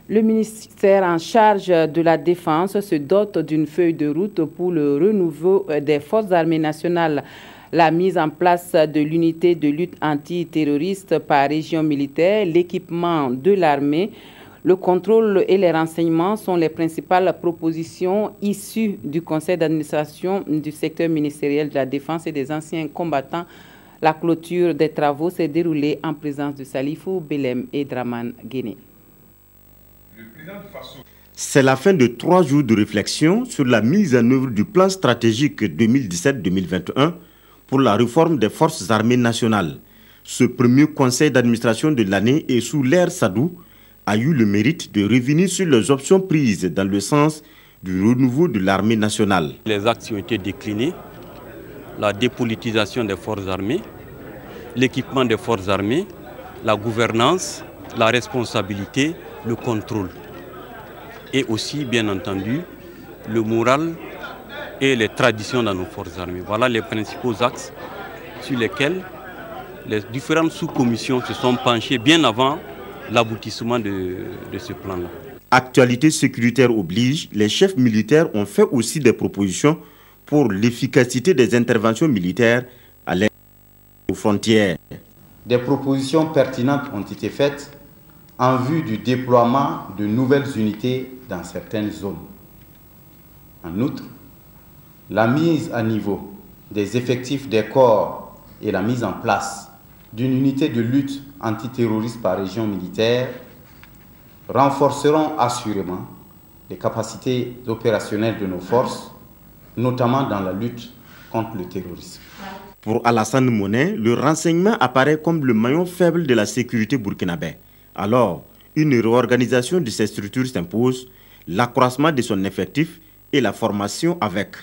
Le ministère en charge de la Défense se dote d'une feuille de route pour le renouveau des forces armées nationales. La mise en place de l'unité de lutte antiterroriste par région militaire, l'équipement de l'armée, le contrôle et les renseignements sont les principales propositions issues du conseil d'administration du secteur ministériel de la Défense et des anciens combattants. La clôture des travaux s'est déroulée en présence de Salifou Belem et Draman Guéné. C'est la fin de 3 jours de réflexion sur la mise en œuvre du plan stratégique 2017-2021 pour la réforme des forces armées nationales. Ce premier conseil d'administration de l'année et sous l'ère Sadou a eu le mérite de revenir sur les options prises dans le sens du renouveau de l'armée nationale. Les axes ont été déclinés, la dépolitisation des forces armées, l'équipement des forces armées, la gouvernance, la responsabilité, le contrôle. Et aussi, bien entendu, le moral et les traditions dans nos forces armées. Voilà les principaux axes sur lesquels les différentes sous-commissions se sont penchées bien avant l'aboutissement de ce plan-là. Actualité sécuritaire oblige, les chefs militaires ont fait aussi des propositions pour l'efficacité des interventions militaires à l'aide aux frontières. Des propositions pertinentes ont été faites en vue du déploiement de nouvelles unités dans certaines zones. En outre, la mise à niveau des effectifs des corps et la mise en place d'une unité de lutte antiterroriste par région militaire renforceront assurément les capacités opérationnelles de nos forces, notamment dans la lutte contre le terrorisme. Pour Alassane Monet, le renseignement apparaît comme le maillon faible de la sécurité burkinabé. Alors, une réorganisation de ces structures s'impose, l'accroissement de son effectif et la formation avec.